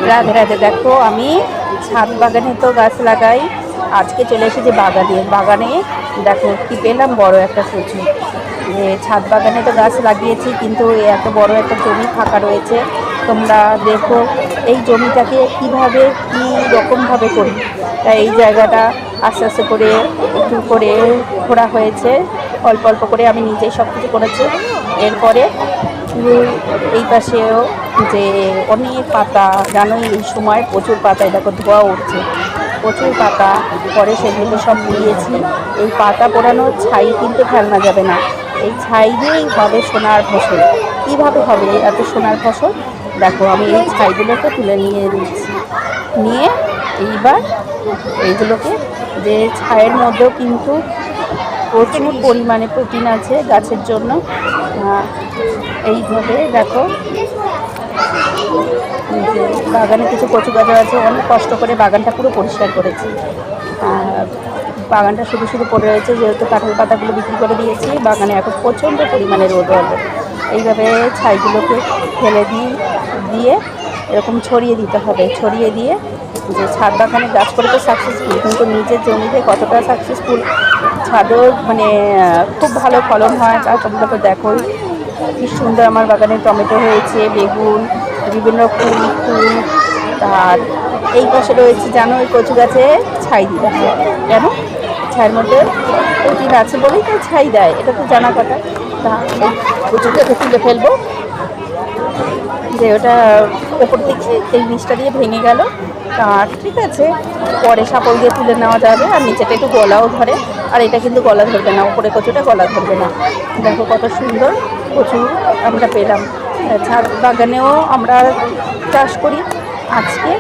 রাধে রাধে। দেখো আমি ছাদ বাগানে তো গাছ লাগাই, আজকে চলে এসেছি বাগানে। দেখো কি পেলাম, বড় একটা কচু। যে ছাদ বাগানে তো গাছ লাগিয়েছি, কিন্তু এত বড় একটা জমি ফাঁকা রয়েছে। তোমরা দেখো এই জমিটাকে কিভাবে কি রকমভাবে করি। তাই এই জায়গাটা আস্তে আস্তে করে একটু করে খোঁড়া হয়েছে, অল্প অল্প করে আমি নিজেই সব কিছু করেছি। এরপরে এই পাশেও যে অনেক পাতা, জানোই এই সময় প্রচুর পাতায় দেখো ধোয়া উঠছে, প্রচুর পাতা। পরে সেগুলোকে সব পুড়িয়েছি। এই পাতা পোড়ানো ছাই কিন্তু ফেলনা যাবে না, এই ছাই দিয়েই হবে সোনার ফসল। কীভাবে হবে এত সোনার ফসল? দেখো আমি এই ছাইগুলোকে তুলে নিয়ে দিচ্ছি, নিয়ে এইবার এইগুলোকে, যে ছাইয়ের মধ্যেও কিন্তু প্রচুর পরিমাণে প্রোটিন আছে গাছের জন্য। এইভাবে দেখো যে বাগানে কিছু কচু গাছ আছে, অনেক কষ্ট করে বাগানটা পুরো পরিষ্কার করেছি। বাগানটা শুধু শুধু পড়ে রয়েছে, যেহেতু কাঁঠাল পাতাগুলো বিক্রি করে দিয়েছি। বাগানে এখন প্রচণ্ড পরিমাণে রোদ হবে। এইভাবে ছাইগুলোকে ফেলে দিয়ে এরকম ছড়িয়ে দিতে হবে। ছড়িয়ে দিয়ে যে ছাদ বাগানে গাছ করে তো সাকসেসফুল, কিন্তু নিজের জমিতে কতটা সাকসেসফুল, ছাদেও মানে খুব ভালো ফলন হয়। তা তোমরা তো দেখোই কি সুন্দর আমার বাগানে টমেটো হয়েছে, বেগুন, বিভিন্ন ফুল। আর এই পাশে রয়েছে, জানো ওই কচু গাছে ছাই দিতে হয়। কেন? ছাইয়ের মধ্যে প্রোটিন আছে বলেই তো ছাই দেয়, এটা তো জানা কথা। তা এই কচুটাকে তুলে ফেলবো, যে ওটা ওপর থেকে এই নিচটা দিয়ে ভেঙে গেল। আর ঠিক আছে, পরে সাপল দিয়ে তুলে নেওয়া যাবে। আর নিচেটা একটু গলাও ধরে, আর এটা কিন্তু গলা ধরবে না, ওপরে কচুটা গলা ধরবে না। দেখো কত সুন্দর কচু আমরা পেলাম। ছাদ বাগানেও আমরা চাষ করি। আজকে